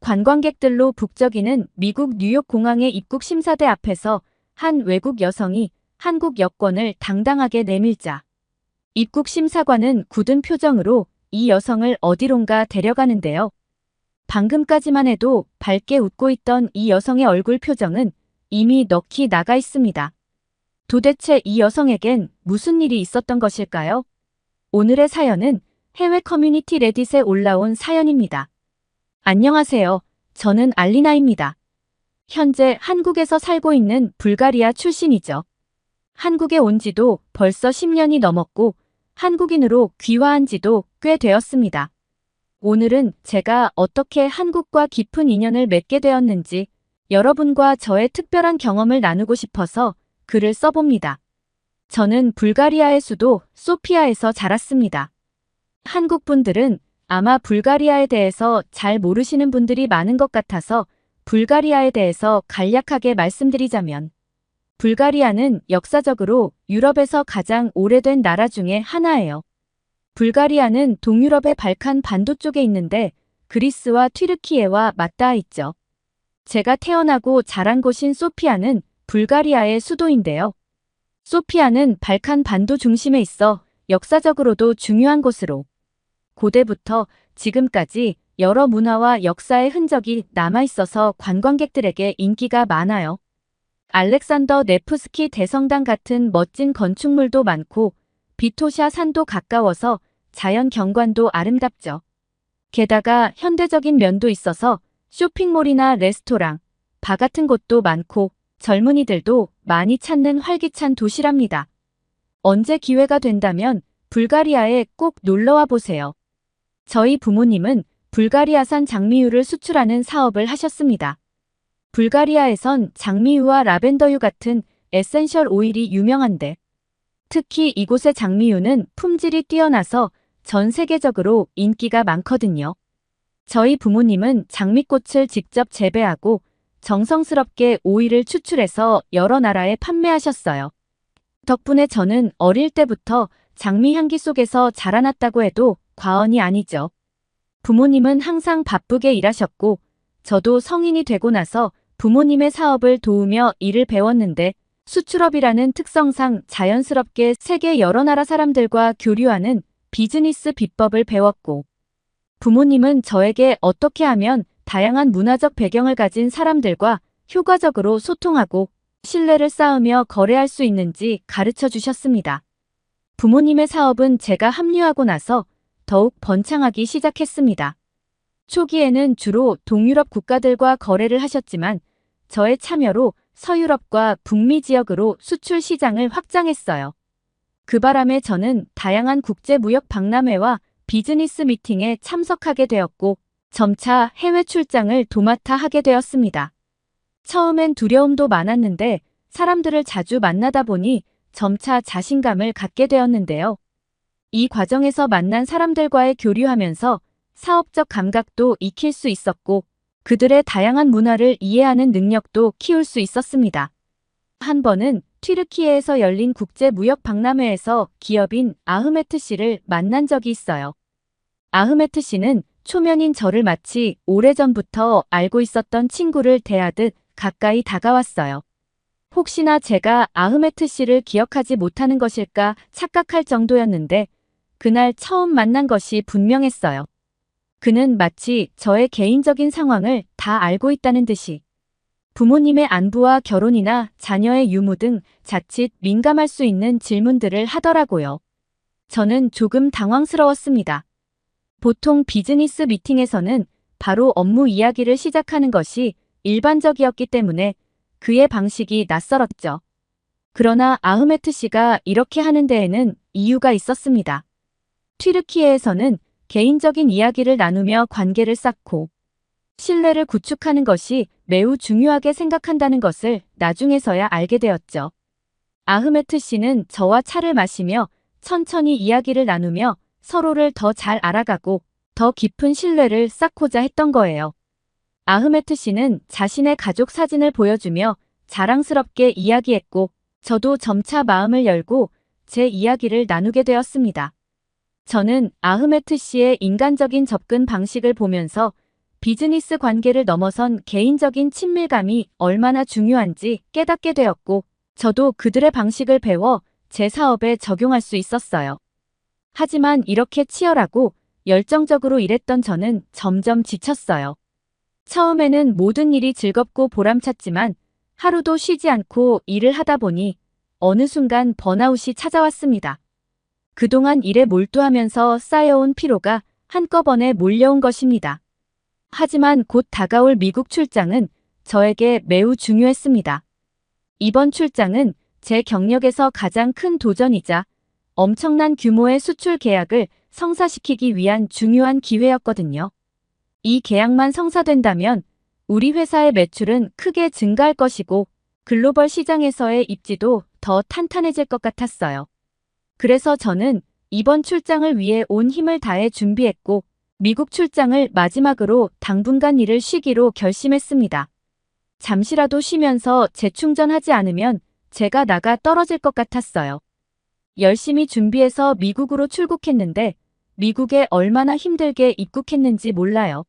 관광객들로 북적이는 미국 뉴욕 공항의 입국 심사대 앞에서 한 외국 여성이 한국 여권을 당당하게 내밀자 입국 심사관은 굳은 표정으로 이 여성을 어디론가 데려가는데요. 방금까지만 해도 밝게 웃고 있던 이 여성의 얼굴 표정은 이미 넋이 나가 있습니다. 도대체 이 여성에겐 무슨 일이 있었던 것일까요? 오늘의 사연은 해외 커뮤니티 레딧에 올라온 사연입니다. 안녕하세요. 저는 알리나입니다. 현재 한국에서 살고 있는 불가리아 출신이죠. 한국에 온 지도 벌써 10년이 넘었고 한국인으로 귀화한 지도 꽤 되었습니다. 오늘은 제가 어떻게 한국과 깊은 인연을 맺게 되었는지 여러분과 저의 특별한 경험을 나누고 싶어서 글을 써봅니다. 저는 불가리아의 수도 소피아에서 자랐습니다. 한국 분들은 아마 불가리아에 대해서 잘 모르시는 분들이 많은 것 같아서 불가리아에 대해서 간략하게 말씀드리자면 불가리아는 역사적으로 유럽에서 가장 오래된 나라 중에 하나예요. 불가리아는 동유럽의 발칸 반도 쪽에 있는데 그리스와 튀르키예와 맞닿아 있죠. 제가 태어나고 자란 곳인 소피아는 불가리아의 수도인데요. 소피아는 발칸 반도 중심에 있어 역사적으로도 중요한 곳으로 고대부터 지금까지 여러 문화와 역사의 흔적이 남아있어서 관광객들에게 인기가 많아요. 알렉산더 네프스키 대성당 같은 멋진 건축물도 많고 비토샤 산도 가까워서 자연 경관도 아름답죠. 게다가 현대적인 면도 있어서 쇼핑몰이나 레스토랑, 바 같은 곳도 많고 젊은이들도 많이 찾는 활기찬 도시랍니다. 언제 기회가 된다면 불가리아에 꼭 놀러와 보세요. 저희 부모님은 불가리아산 장미유를 수출하는 사업을 하셨습니다. 불가리아에선 장미유와 라벤더유 같은 에센셜 오일이 유명한데 특히 이곳의 장미유는 품질이 뛰어나서 전 세계적으로 인기가 많거든요. 저희 부모님은 장미꽃을 직접 재배하고 정성스럽게 오일을 추출해서 여러 나라에 판매하셨어요. 덕분에 저는 어릴 때부터 장미 향기 속에서 자라났다고 해도 과언이 아니죠. 부모님은 항상 바쁘게 일하셨고 저도 성인이 되고 나서 부모님의 사업을 도우며 일을 배웠는데 수출업이라는 특성상 자연스럽게 세계 여러 나라 사람들과 교류하는 비즈니스 비법을 배웠고 부모님은 저에게 어떻게 하면 다양한 문화적 배경을 가진 사람들과 효과적으로 소통하고 신뢰를 쌓으며 거래할 수 있는지 가르쳐 주셨습니다. 부모님의 사업은 제가 합류하고 나서 더욱 번창하기 시작했습니다. 초기에는 주로 동유럽 국가들과 거래를 하셨지만 저의 참여로 서유럽과 북미 지역으로 수출 시장을 확장했어요. 그 바람에 저는 다양한 국제무역 박람회와 비즈니스 미팅에 참석하게 되었고 점차 해외 출장을 도맡아 하게 되었습니다. 처음엔 두려움도 많았는데 사람들을 자주 만나다 보니 점차 자신감을 갖게 되었는데요. 이 과정에서 만난 사람들과의 교류하면서 사업적 감각도 익힐 수 있었고 그들의 다양한 문화를 이해하는 능력도 키울 수 있었습니다. 한 번은 튀르키예에서 열린 국제무역 박람회에서 기업인 아흐메트 씨를 만난 적이 있어요. 아흐메트 씨는 초면인 저를 마치 오래전부터 알고 있었던 친구를 대하듯 가까이 다가왔어요. 혹시나 제가 아흐메트 씨를 기억하지 못하는 것일까 착각할 정도였는데 그날 처음 만난 것이 분명했어요. 그는 마치 저의 개인적인 상황을 다 알고 있다는 듯이 부모님의 안부와 결혼이나 자녀의 유무 등 자칫 민감할 수 있는 질문들을 하더라고요. 저는 조금 당황스러웠습니다. 보통 비즈니스 미팅에서는 바로 업무 이야기를 시작하는 것이 일반적이었기 때문에 그의 방식이 낯설었죠. 그러나 아흐메트 씨가 이렇게 하는 데에는 이유가 있었습니다. 튀르키예에서는 개인적인 이야기를 나누며 관계를 쌓고 신뢰를 구축하는 것이 매우 중요하게 생각한다는 것을 나중에서야 알게 되었죠. 아흐메트 씨는 저와 차를 마시며 천천히 이야기를 나누며 서로를 더 잘 알아가고 더 깊은 신뢰를 쌓고자 했던 거예요. 아흐메트 씨는 자신의 가족 사진을 보여주며 자랑스럽게 이야기했고 저도 점차 마음을 열고 제 이야기를 나누게 되었습니다. 저는 아흐메트 씨의 인간적인 접근 방식을 보면서 비즈니스 관계를 넘어선 개인적인 친밀감이 얼마나 중요한지 깨닫게 되었고, 저도 그들의 방식을 배워 제 사업에 적용할 수 있었어요. 하지만 이렇게 치열하고 열정적으로 일했던 저는 점점 지쳤어요. 처음에는 모든 일이 즐겁고 보람찼지만 하루도 쉬지 않고 일을 하다 보니 어느 순간 번아웃이 찾아왔습니다. 그동안 일에 몰두하면서 쌓여온 피로가 한꺼번에 몰려온 것입니다. 하지만 곧 다가올 미국 출장은 저에게 매우 중요했습니다. 이번 출장은 제 경력에서 가장 큰 도전이자 엄청난 규모의 수출 계약을 성사시키기 위한 중요한 기회였거든요. 이 계약만 성사된다면 우리 회사의 매출은 크게 증가할 것이고 글로벌 시장에서의 입지도 더 탄탄해질 것 같았어요. 그래서 저는 이번 출장을 위해 온 힘을 다해 준비했고 미국 출장을 마지막으로 당분간 일을 쉬기로 결심했습니다. 잠시라도 쉬면서 재충전하지 않으면 제가 나가 떨어질 것 같았어요. 열심히 준비해서 미국으로 출국했는데 미국에 얼마나 힘들게 입국했는지 몰라요.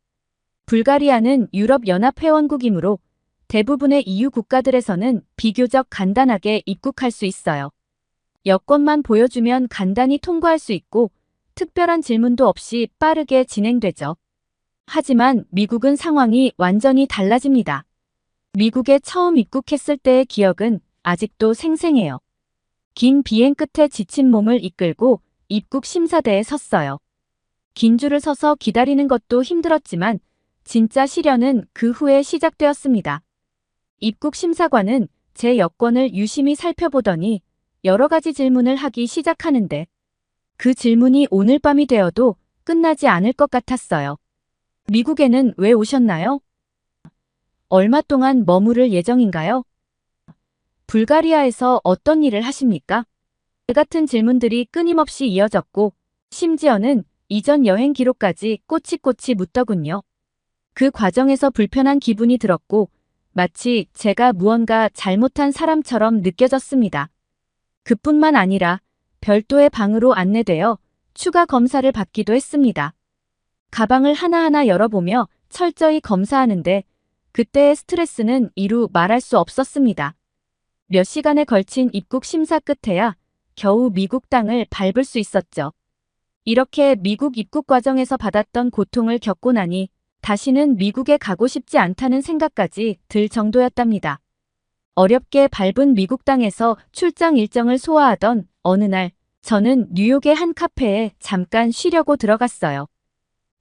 불가리아는 유럽연합 회원국이므로 대부분의 EU 국가들에서는 비교적 간단하게 입국할 수 있어요. 여권만 보여주면 간단히 통과할 수 있고 특별한 질문도 없이 빠르게 진행되죠. 하지만 미국은 상황이 완전히 달라집니다. 미국에 처음 입국했을 때의 기억은 아직도 생생해요. 긴 비행 끝에 지친 몸을 이끌고 입국 심사대에 섰어요. 긴 줄을 서서 기다리는 것도 힘들었지만 진짜 시련은 그 후에 시작되었습니다. 입국 심사관은 제 여권을 유심히 살펴보더니 여러 가지 질문을 하기 시작하는데 그 질문이 오늘 밤이 되어도 끝나지 않을 것 같았어요. 미국에는 왜 오셨나요? 얼마 동안 머무를 예정인가요? 불가리아에서 어떤 일을 하십니까? 같은 질문들이 끊임없이 이어졌고 심지어는 이전 여행 기록까지 꼬치꼬치 묻더군요. 그 과정에서 불편한 기분이 들었고 마치 제가 무언가 잘못한 사람처럼 느껴졌습니다. 그뿐만 아니라 별도의 방으로 안내되어 추가 검사를 받기도 했습니다. 가방을 하나하나 열어보며 철저히 검사하는데 그때의 스트레스는 이루 말할 수 없었습니다. 몇 시간에 걸친 입국 심사 끝에야 겨우 미국 땅을 밟을 수 있었죠. 이렇게 미국 입국 과정에서 받았던 고통을 겪고 나니 다시는 미국에 가고 싶지 않다는 생각까지 들 정도였답니다. 어렵게 밟은 미국 땅에서 출장 일정을 소화하던 어느 날 저는 뉴욕의 한 카페에 잠깐 쉬려고 들어갔어요.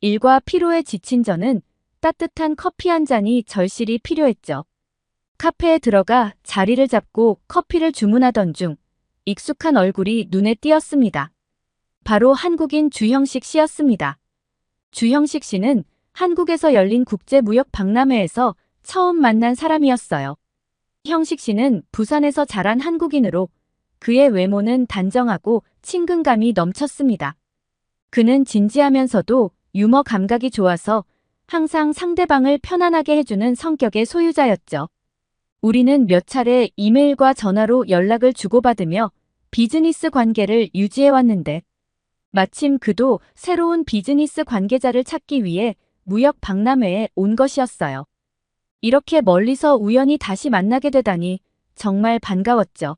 일과 피로에 지친 저는 따뜻한 커피 한 잔이 절실히 필요했죠. 카페에 들어가 자리를 잡고 커피를 주문하던 중 익숙한 얼굴이 눈에 띄었습니다. 바로 한국인 주형식 씨였습니다. 주형식 씨는 한국에서 열린 국제무역 박람회에서 처음 만난 사람이었어요. 형식 씨는 부산에서 자란 한국인으로 그의 외모는 단정하고 친근감이 넘쳤습니다. 그는 진지하면서도 유머 감각이 좋아서 항상 상대방을 편안하게 해주는 성격의 소유자였죠. 우리는 몇 차례 이메일과 전화로 연락을 주고받으며 비즈니스 관계를 유지해왔는데 마침 그도 새로운 비즈니스 관계자를 찾기 위해 무역 박람회에 온 것이었어요. 이렇게 멀리서 우연히 다시 만나게 되다니 정말 반가웠죠.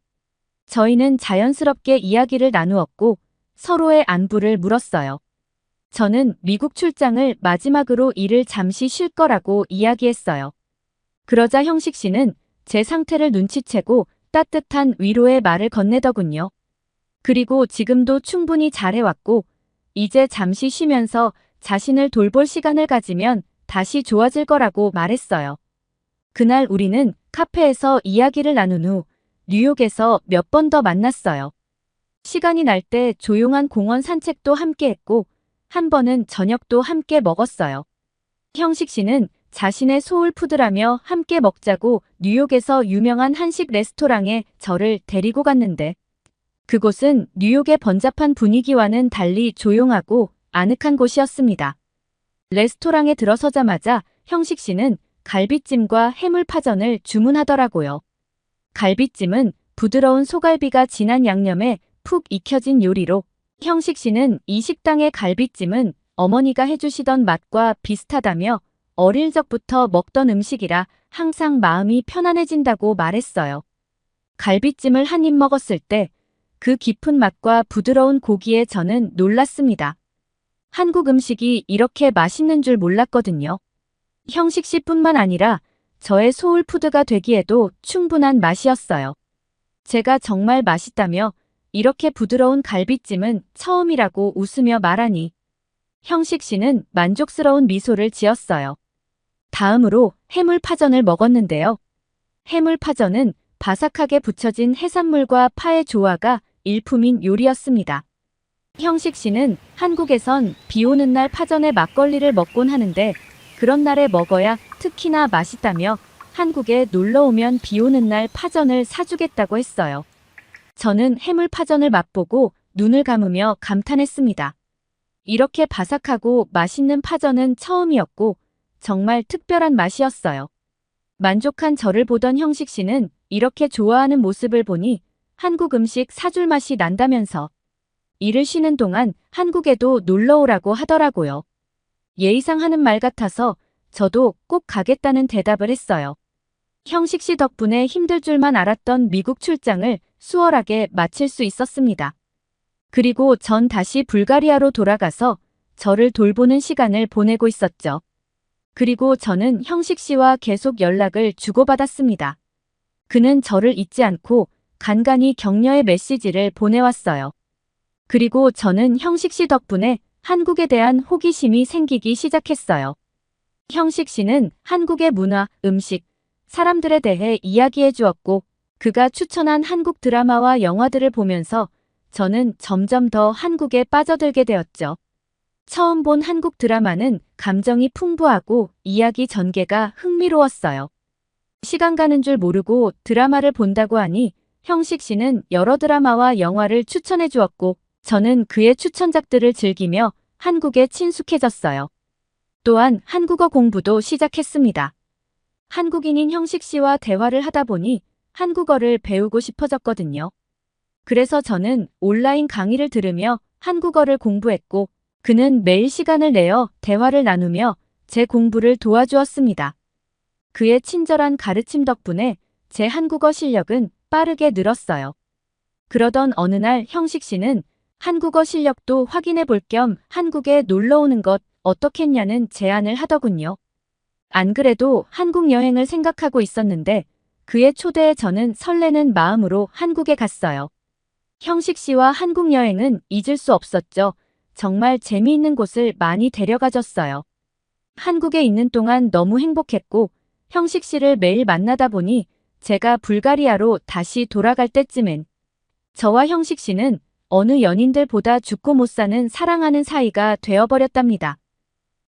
저희는 자연스럽게 이야기를 나누었고 서로의 안부를 물었어요. 저는 미국 출장을 마지막으로 일을 잠시 쉴 거라고 이야기했어요. 그러자 형식 씨는 제 상태를 눈치채고 따뜻한 위로의 말을 건네더군요. 그리고 지금도 충분히 잘해왔고 이제 잠시 쉬면서 자신을 돌볼 시간을 가지면 다시 좋아질 거라고 말했어요. 그날 우리는 카페에서 이야기를 나눈 후 뉴욕에서 몇 번 더 만났어요. 시간이 날 때 조용한 공원 산책도 함께 했고 한 번은 저녁도 함께 먹었어요. 형식 씨는 자신의 소울푸드라며 함께 먹자고 뉴욕에서 유명한 한식 레스토랑에 저를 데리고 갔는데 그곳은 뉴욕의 번잡한 분위기와는 달리 조용하고 아늑한 곳이었습니다. 레스토랑에 들어서자마자 형식 씨는 갈비찜과 해물파전을 주문하더라고요. 갈비찜은 부드러운 소갈비가 진한 양념에 푹 익혀진 요리로 형식 씨는 이 식당의 갈비찜은 어머니가 해주시던 맛과 비슷하다며 어릴 적부터 먹던 음식이라 항상 마음이 편안해진다고 말했어요. 갈비찜을 한 입 먹었을 때 그 깊은 맛과 부드러운 고기에 저는 놀랐습니다. 한국 음식이 이렇게 맛있는 줄 몰랐거든요. 형식 씨뿐만 아니라 저의 소울푸드가 되기에도 충분한 맛이었어요. 제가 정말 맛있다며 이렇게 부드러운 갈비찜은 처음이라고 웃으며 말하니 형식 씨는 만족스러운 미소를 지었어요. 다음으로 해물파전을 먹었는데요. 해물파전은 바삭하게 부쳐진 해산물과 파의 조화가 일품인 요리였습니다. 형식 씨는 한국에선 비 오는 날 파전에 막걸리를 먹곤 하는데 그런 날에 먹어야 특히나 맛있다며 한국에 놀러 오면 비 오는 날 파전을 사주겠다고 했어요. 저는 해물파전을 맛보고 눈을 감으며 감탄했습니다. 이렇게 바삭하고 맛있는 파전은 처음이었고 정말 특별한 맛이었어요. 만족한 저를 보던 형식 씨는 이렇게 좋아하는 모습을 보니 한국 음식 사줄 맛이 난다면서 일을 쉬는 동안 한국에도 놀러 오라고 하더라고요. 예의상 하는 말 같아서 저도 꼭 가겠다는 대답을 했어요. 형식 씨 덕분에 힘들 줄만 알았던 미국 출장을 수월하게 마칠 수 있었습니다. 그리고 전 다시 불가리아로 돌아가서 저를 돌보는 시간을 보내고 있었죠. 그리고 저는 형식 씨와 계속 연락을 주고받았습니다. 그는 저를 잊지 않고 간간히 격려의 메시지를 보내왔어요. 그리고 저는 형식 씨 덕분에 한국에 대한 호기심이 생기기 시작했어요. 형식 씨는 한국의 문화, 음식, 사람들에 대해 이야기해 주었고 그가 추천한 한국 드라마와 영화들을 보면서 저는 점점 더 한국에 빠져들게 되었죠. 처음 본 한국 드라마는 감정이 풍부하고 이야기 전개가 흥미로웠어요. 시간 가는 줄 모르고 드라마를 본다고 하니 형식 씨는 여러 드라마와 영화를 추천해 주었고 저는 그의 추천작들을 즐기며 한국에 친숙해졌어요. 또한 한국어 공부도 시작했습니다. 한국인인 형식 씨와 대화를 하다 보니 한국어를 배우고 싶어졌거든요. 그래서 저는 온라인 강의를 들으며 한국어를 공부했고 그는 매일 시간을 내어 대화를 나누며 제 공부를 도와주었습니다. 그의 친절한 가르침 덕분에 제 한국어 실력은 빠르게 늘었어요. 그러던 어느 날 형식 씨는 한국어 실력도 확인해 볼 겸 한국에 놀러 오는 것 어떻겠냐는 제안을 하더군요. 안 그래도 한국 여행을 생각하고 있었는데 그의 초대에 저는 설레는 마음으로 한국에 갔어요. 형식 씨와 한국 여행은 잊을 수 없었죠. 정말 재미있는 곳을 많이 데려가줬어요. 한국에 있는 동안 너무 행복했고 형식 씨를 매일 만나다 보니 제가 불가리아로 다시 돌아갈 때쯤엔 저와 형식 씨는 어느 연인들보다 죽고 못 사는 사랑하는 사이가 되어버렸답니다.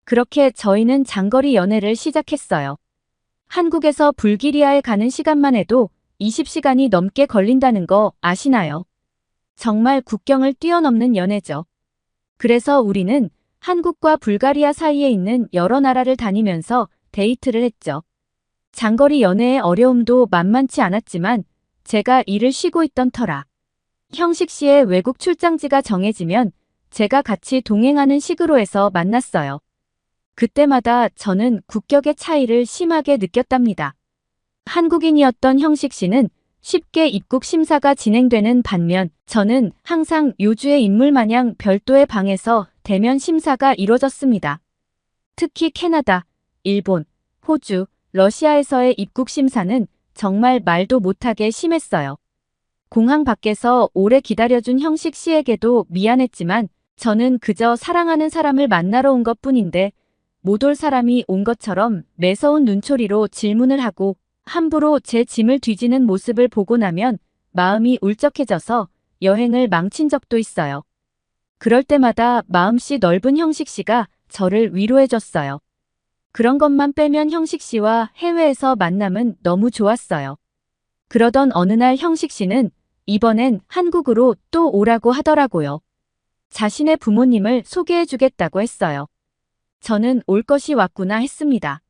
그렇게 저희는 장거리 연애를 시작했어요. 한국에서 불가리아에 가는 시간만 해도 20시간이 넘게 걸린다는 거 아시나요? 정말 국경을 뛰어넘는 연애죠. 그래서 우리는 한국과 불가리아 사이에 있는 여러 나라를 다니면서 데이트를 했죠. 장거리 연애의 어려움도 만만치 않았지만 제가 일을 쉬고 있던 터라 형식 씨의 외국 출장지가 정해지면 제가 같이 동행하는 식으로 해서 만났어요. 그때마다 저는 국격의 차이를 심하게 느꼈답니다. 한국인이었던 형식 씨는 쉽게 입국 심사가 진행되는 반면 저는 항상 요주의 인물 마냥 별도의 방에서 대면 심사가 이뤄졌습니다. 특히 캐나다, 일본, 호주, 러시아에서의 입국 심사는 정말 말도 못하게 심했어요. 공항 밖에서 오래 기다려준 형식 씨에게도 미안했지만 저는 그저 사랑하는 사람을 만나러 온 것뿐인데 못 올 사람이 온 것처럼 매서운 눈초리로 질문을 하고 함부로 제 짐을 뒤지는 모습을 보고 나면 마음이 울적해져서 여행을 망친 적도 있어요. 그럴 때마다 마음씨 넓은 형식 씨가 저를 위로해줬어요. 그런 것만 빼면 형식 씨와 해외에서 만남은 너무 좋았어요. 그러던 어느 날 형식 씨는 이번엔 한국으로 또 오라고 하더라고요. 자신의 부모님을 소개해주겠다고 했어요. 저는 올 것이 왔구나 했습니다.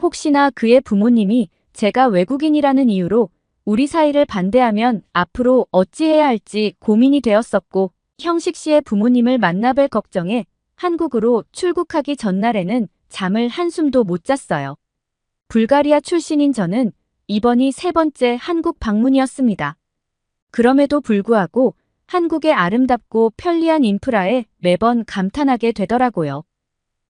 혹시나 그의 부모님이 제가 외국인이라는 이유로 우리 사이를 반대하면 앞으로 어찌해야 할지 고민이 되었었고 형식 씨의 부모님을 만나뵐 걱정에 한국으로 출국하기 전날에는 잠을 한숨도 못 잤어요. 불가리아 출신인 저는 이번이 세 번째 한국 방문이었습니다. 그럼에도 불구하고 한국의 아름답고 편리한 인프라에 매번 감탄하게 되더라고요.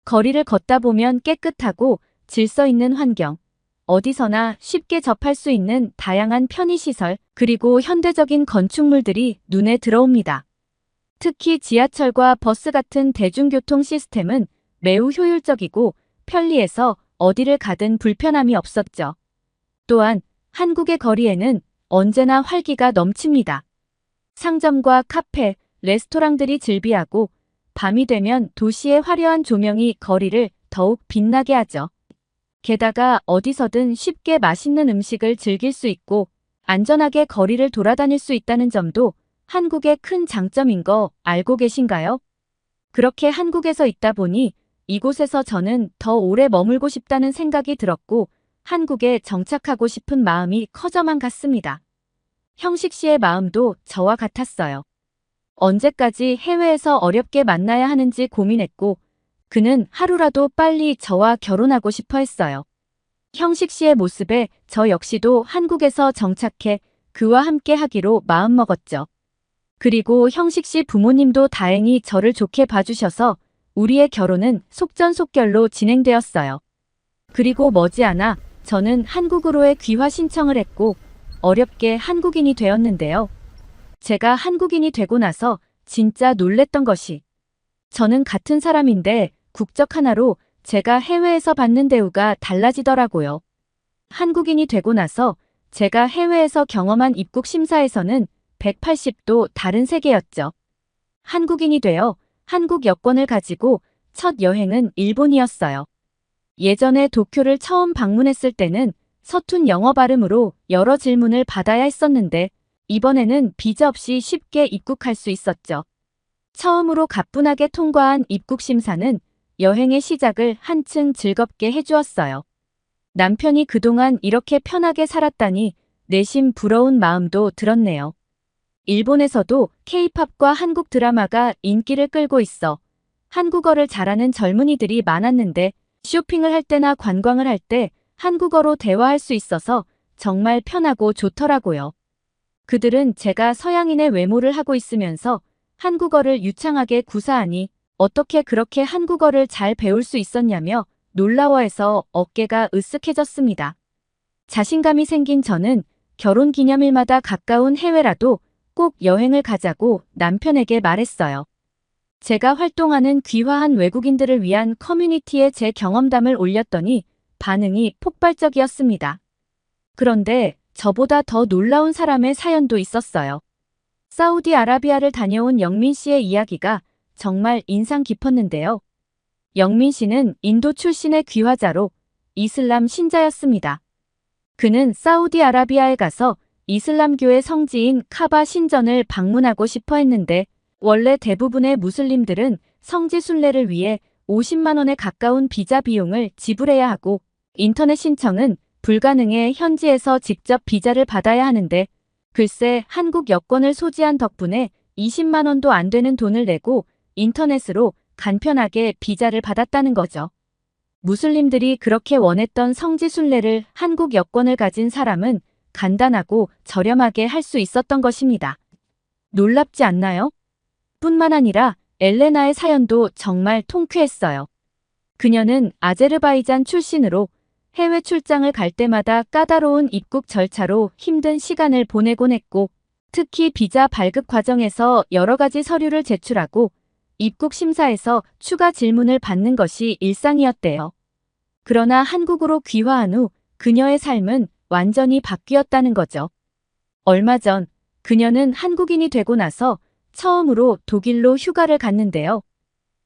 거리를 걷다 보면 깨끗하고 질서 있는 환경, 어디서나 쉽게 접할 수 있는 다양한 편의시설, 그리고 현대적인 건축물들이 눈에 들어옵니다. 특히 지하철과 버스 같은 대중교통 시스템은 매우 효율적이고 편리해서 어디를 가든 불편함이 없었죠. 또한 한국의 거리에는 언제나 활기가 넘칩니다. 상점과 카페, 레스토랑들이 즐비하고 밤이 되면 도시의 화려한 조명이 거리를 더욱 빛나게 하죠. 게다가 어디서든 쉽게 맛있는 음식을 즐길 수 있고 안전하게 거리를 돌아다닐 수 있다는 점도 한국의 큰 장점인 거 알고 계신가요? 그렇게 한국에서 있다 보니 이곳에서 저는 더 오래 머물고 싶다는 생각이 들었고 한국에 정착하고 싶은 마음이 커져만 갔습니다. 형식 씨의 마음도 저와 같았어요. 언제까지 해외에서 어렵게 만나야 하는지 고민했고 그는 하루라도 빨리 저와 결혼하고 싶어 했어요. 형식 씨의 모습에 저 역시도 한국에서 정착해 그와 함께 하기로 마음먹었죠. 그리고 형식 씨 부모님도 다행히 저를 좋게 봐주셔서 우리의 결혼은 속전속결로 진행되었어요. 그리고 머지않아 저는 한국으로의 귀화 신청을 했고 어렵게 한국인이 되었는데요. 제가 한국인이 되고 나서 진짜 놀랬던 것이 저는 같은 사람인데 국적 하나로 제가 해외에서 받는 대우가 달라지더라고요. 한국인이 되고 나서 제가 해외에서 경험한 입국 심사에서는 180도 다른 세계였죠. 한국인이 되어 한국 여권을 가지고 첫 여행은 일본이었어요. 예전에 도쿄를 처음 방문했을 때는 서툰 영어 발음으로 여러 질문을 받아야 했었는데 이번에는 비자 없이 쉽게 입국할 수 있었죠. 처음으로 가뿐하게 통과한 입국 심사는 여행의 시작을 한층 즐겁게 해주었어요. 남편이 그동안 이렇게 편하게 살았다니 내심 부러운 마음도 들었네요. 일본에서도 K-팝과 한국 드라마가 인기를 끌고 있어 한국어를 잘하는 젊은이들이 많았는데 쇼핑을 할 때나 관광을 할 때 한국어로 대화할 수 있어서 정말 편하고 좋더라고요. 그들은 제가 서양인의 외모를 하고 있으면서 한국어를 유창하게 구사하니 어떻게 그렇게 한국어를 잘 배울 수 있었냐며 놀라워해서 어깨가 으쓱해졌습니다. 자신감이 생긴 저는 결혼기념일마다 가까운 해외라도 꼭 여행을 가자고 남편에게 말했어요. 제가 활동하는 귀화한 외국인들을 위한 커뮤니티에 제 경험담을 올렸더니 반응이 폭발적이었습니다. 그런데 저보다 더 놀라운 사람의 사연도 있었어요. 사우디아라비아를 다녀온 영민 씨의 이야기가 정말 인상 깊었는데요. 영민 씨는 인도 출신의 귀화자로 이슬람 신자였습니다. 그는 사우디아라비아에 가서 이슬람교의 성지인 카바 신전을 방문하고 싶어 했는데 원래 대부분의 무슬림들은 성지 순례를 위해 50만 원에 가까운 비자 비용을 지불해야 하고 인터넷 신청은 불가능해 현지에서 직접 비자를 받아야 하는데 글쎄 한국 여권을 소지한 덕분에 20만 원도 안 되는 돈을 내고 인터넷으로 간편하게 비자를 받았다는 거죠. 무슬림들이 그렇게 원했던 성지 순례를 한국 여권을 가진 사람은 간단하고 저렴하게 할 수 있었던 것입니다. 놀랍지 않나요? 뿐만 아니라 엘레나의 사연도 정말 통쾌했어요. 그녀는 아제르바이잔 출신으로 해외 출장을 갈 때마다 까다로운 입국 절차로 힘든 시간을 보내곤 했고 특히 비자 발급 과정에서 여러 가지 서류를 제출하고 입국 심사에서 추가 질문을 받는 것이 일상이었대요. 그러나 한국으로 귀화한 후 그녀의 삶은 완전히 바뀌었다는 거죠. 얼마 전 그녀는 한국인이 되고 나서 처음으로 독일로 휴가를 갔는데요.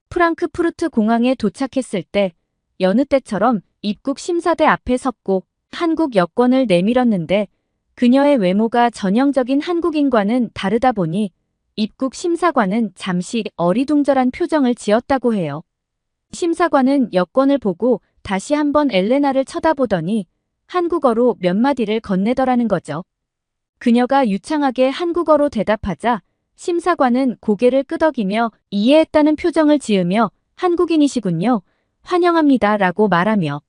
프랑크푸르트 공항에 도착했을 때 여느 때처럼 입국 심사대 앞에 섰고 한국 여권을 내밀었는데 그녀의 외모가 전형적인 한국인과는 다르다 보니 입국 심사관은 잠시 어리둥절한 표정을 지었다고 해요. 심사관은 여권을 보고 다시 한번 엘레나를 쳐다보더니 한국어로 몇 마디를 건네더라는 거죠. 그녀가 유창하게 한국어로 대답하자 심사관은 고개를 끄덕이며 이해했다는 표정을 지으며 한국인이시군요. 환영합니다 라고 말하며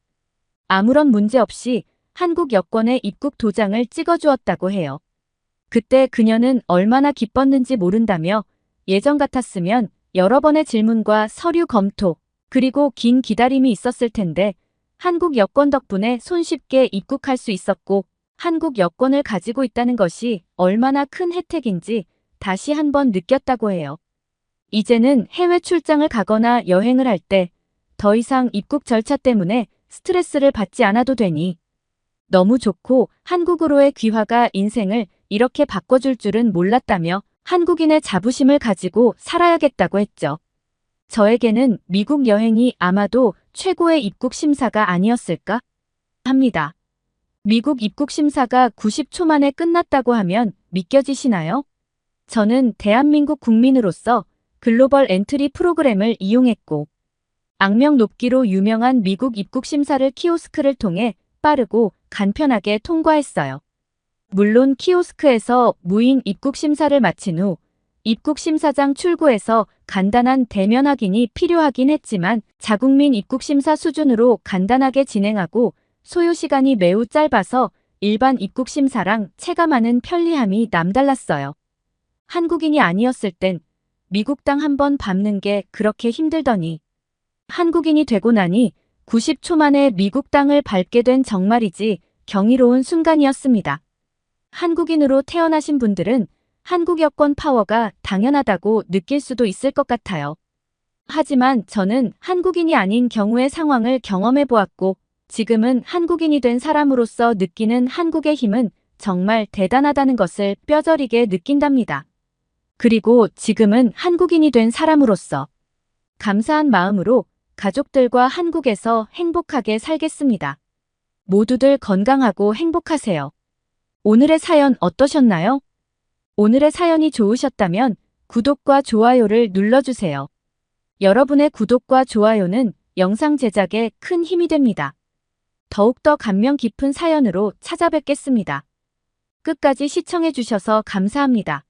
아무런 문제 없이 한국 여권의 입국 도장을 찍어주었다고 해요. 그때 그녀는 얼마나 기뻤는지 모른다며 예전 같았으면 여러 번의 질문과 서류 검토, 그리고 긴 기다림이 있었을 텐데 한국 여권 덕분에 손쉽게 입국할 수 있었고 한국 여권을 가지고 있다는 것이 얼마나 큰 혜택인지 다시 한번 느꼈다고 해요. 이제는 해외 출장을 가거나 여행을 할 때 더 이상 입국 절차 때문에 스트레스를 받지 않아도 되니 너무 좋고 한국으로의 귀화가 인생을 이렇게 바꿔줄 줄은 몰랐다며 한국인의 자부심을 가지고 살아야겠다고 했죠. 저에게는 미국 여행이 아마도 최고의 입국 심사가 아니었을까 합니다. 미국 입국 심사가 90초 만에 끝났다고 하면 믿겨지시나요? 저는 대한민국 국민으로서 글로벌 엔트리 프로그램을 이용했고 악명 높기로 유명한 미국 입국 심사를 키오스크를 통해 빠르고 간편하게 통과했어요. 물론 키오스크에서 무인 입국 심사를 마친 후 입국 심사장 출구에서 간단한 대면 확인이 필요하긴 했지만 자국민 입국 심사 수준으로 간단하게 진행하고 소요 시간이 매우 짧아서 일반 입국 심사랑 체감하는 편리함이 남달랐어요. 한국인이 아니었을 땐 미국 땅 한번 밟는 게 그렇게 힘들더니 한국인이 되고 나니 90초 만에 미국 땅을 밟게 된 정말이지 경이로운 순간이었습니다. 한국인으로 태어나신 분들은 한국 여권 파워가 당연하다고 느낄 수도 있을 것 같아요. 하지만 저는 한국인이 아닌 경우의 상황을 경험해 보았고 지금은 한국인이 된 사람으로서 느끼는 한국의 힘은 정말 대단하다는 것을 뼈저리게 느낀답니다. 그리고 지금은 한국인이 된 사람으로서 감사한 마음으로 가족들과 한국에서 행복하게 살겠습니다. 모두들 건강하고 행복하세요. 오늘의 사연 어떠셨나요? 오늘의 사연이 좋으셨다면 구독과 좋아요를 눌러주세요. 여러분의 구독과 좋아요는 영상 제작에 큰 힘이 됩니다. 더욱더 감명 깊은 사연으로 찾아뵙겠습니다. 끝까지 시청해주셔서 감사합니다.